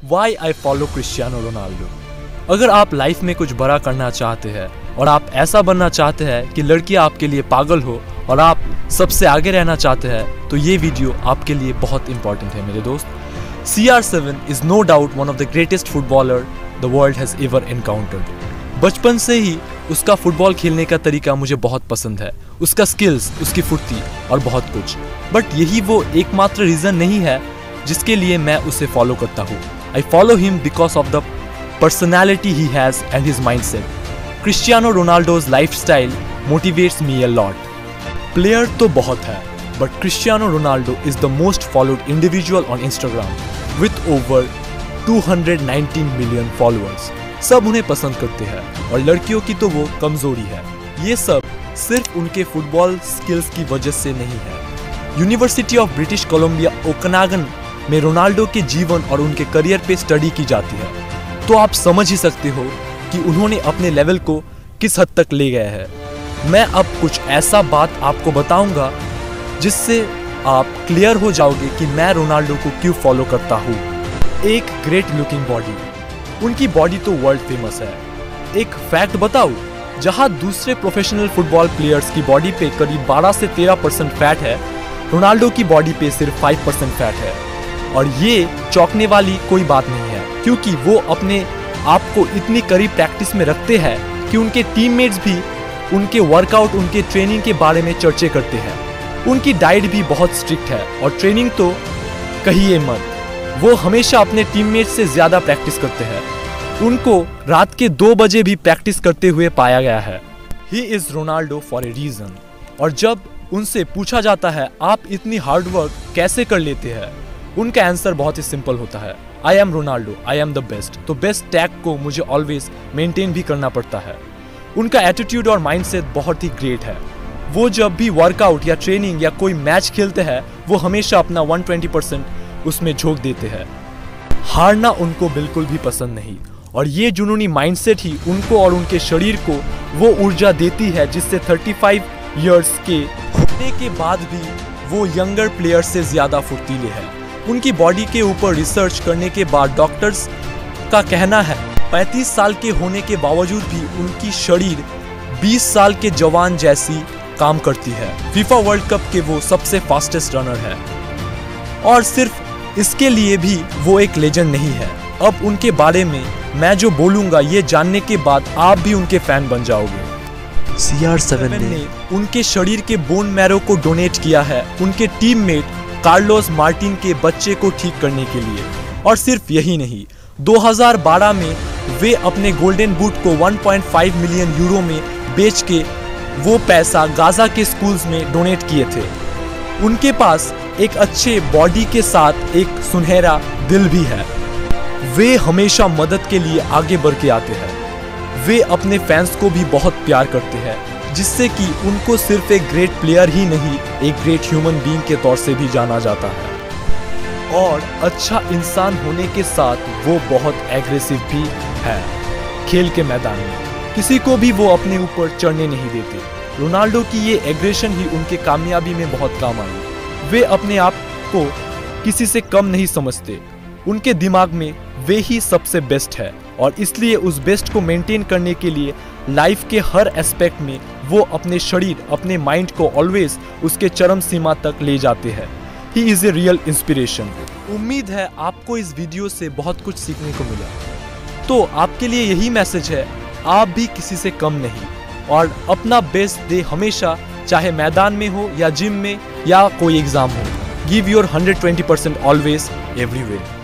Y I follow Cristiano Ronaldo. अगर आप life में कुछ बड़ा करना चाहते हैं और आप ऐसा बनना चाहते हैं कि लड़कियां आपके लिए पागल हो और आप सबसे आगे रहना चाहते हैं, तो ये वीडियो आपके लिए बहुत इंपॉर्टेंट है मेरे दोस्त। CR7 is no doubt one of the greatest footballer the world has ever encountered। बचपन से ही उसका फुटबॉल खेलने का तरीका मुझे बहुत पसंद है, उसका स्किल्स, उसकी फुर्ती और बहुत कुछ। बट यही वो एकमात्र रीज़न नहीं है जिसके लिए मैं उसे फॉलो करता हूँ। I follow him because of the personality he has and his mindset. Cristiano Ronaldo's lifestyle motivates me a lot. Player तो बहुत है, but Cristiano Ronaldo is the most followed individual on Instagram with over 219 million followers. सब उन्हें पसंद करते हैं और लड़कियों की तो वो कमजोरी है। ये सब सिर्फ उनके फुटबॉल स्किल्स की वजह से नहीं है। यूनिवर्सिटी ऑफ ब्रिटिश कोलंबिया ओकनागन में रोनाल्डो के जीवन और उनके करियर पे स्टडी की जाती है, तो आप समझ ही सकते हो कि उन्होंने अपने लेवल को किस हद तक ले गया है। मैं अब कुछ ऐसा बात आपको बताऊंगा जिससे आप क्लियर हो जाओगे कि मैं रोनाल्डो को क्यों फॉलो करता हूँ। एक ग्रेट लुकिंग बॉडी, उनकी बॉडी तो वर्ल्ड फेमस है। एक फैक्ट बताऊं, जहां दूसरे प्रोफेशनल फुटबॉल प्लेयर्स की बॉडी पे करीब 12 से 13% फैट है, रोनाल्डो की बॉडी पे सिर्फ 5% फैट है। और ये चौंकने वाली कोई बात नहीं है, क्योंकि वो अपने आप को इतनी करीब प्रैक्टिस में रखते हैं कि उनके टीममेट्स भी उनके वर्कआउट, उनके ट्रेनिंग के बारे में चर्चे करते हैं। उनकी डाइट भी बहुत स्ट्रिक्ट है और ट्रेनिंग तो कहिए मत, वो हमेशा अपने टीममेट से ज्यादा प्रैक्टिस करते हैं। उनको रात के 2 बजे भी प्रैक्टिस करते हुए पाया गया है। He is Ronaldo for a reason. और जब उनसे पूछा जाता है आप इतनी हार्ड वर्क कैसे कर लेते हैं, उनका आंसर बहुत ही सिंपल होता है, I am Ronaldo, I am the best. तो बेस्ट टैग को मुझे ऑलवेज मेंटेन भी करना पड़ता है। उनका एटीट्यूड और माइंडसेट बहुत ही ग्रेट है। वो जब भी वर्कआउट या ट्रेनिंग या कोई मैच खेलते हैं, वो हमेशा अपना 120% उसमें झोंक देते हैं। हारना उनको बिल्कुल भी पसंद नहीं, और ये जुनूनी माइंडसेट ही उनको और उनके शरीर को वो ऊर्जा देती है जिससे 35 इयर्स के होने के बाद भी वो यंगर प्लेयर से ज्यादा फुर्तीले हैं। उनकी बॉडी के ऊपर रिसर्च करने के बाद डॉक्टर्स का कहना है 35 साल के होने के बावजूद भी उनकी शरीर 20 साल के जवान जैसी काम करती है। फीफा वर्ल्ड कप के वो सबसे फास्टेस्ट रनर है, और सिर्फ इसके लिए भी वो एक लेजेंड नहीं है। अब उनके बारे में मैं जो बोलूंगा ये जानने के बाद आप भी उनके फैन बन जाओगे। CR7 ने उनके शरीर के बोन मैरो को डोनेट किया है उनके टीममेट कार्लोस मार्टिन के बच्चे को ठीक करने के लिए। और सिर्फ यही नहीं, 2012 में वे अपने गोल्डन बूट को 1.5 मिलियन यूरो में बेच के वो पैसा गाजा के स्कूल्स में डोनेट किए थे। उनके पास एक अच्छे बॉडी के साथ एक सुनहरा दिल भी है। वे हमेशा मदद के लिए आगे बढ़ के आते हैं। वे अपने फैंस को भी बहुत प्यार करते हैं, जिससे कि उनको सिर्फ एक ग्रेट प्लेयर ही नहीं, एक ग्रेट ह्यूमन बीइंग के तौर से भी जाना जाता है। और अच्छा इंसान होने के साथ वो बहुत एग्रेसिव भी है। खेल के मैदान में किसी को भी वो अपने ऊपर चढ़ने नहीं देते। रोनाल्डो की ये एग्रेशन ही उनके कामयाबी में बहुत काम आई। वे अपने आप को किसी से कम नहीं समझते। उनके दिमाग में वे ही सबसे बेस्ट है, और इसलिए उस बेस्ट को मेंटेन करने के लिए लाइफ के हर एस्पेक्ट में वो अपने शरीर, अपने माइंड को ऑलवेज उसके चरम सीमा तक ले जाते हैं। He is a real inspiration. उम्मीद है आपको इस वीडियो से बहुत कुछ सीखने को मिला। तो आपके लिए यही मैसेज है, आप भी किसी से कम नहीं, और अपना बेस्ट दे हमेशा, चाहे मैदान में हो या जिम में या कोई एग्जाम हो। Give your 120% always everywhere.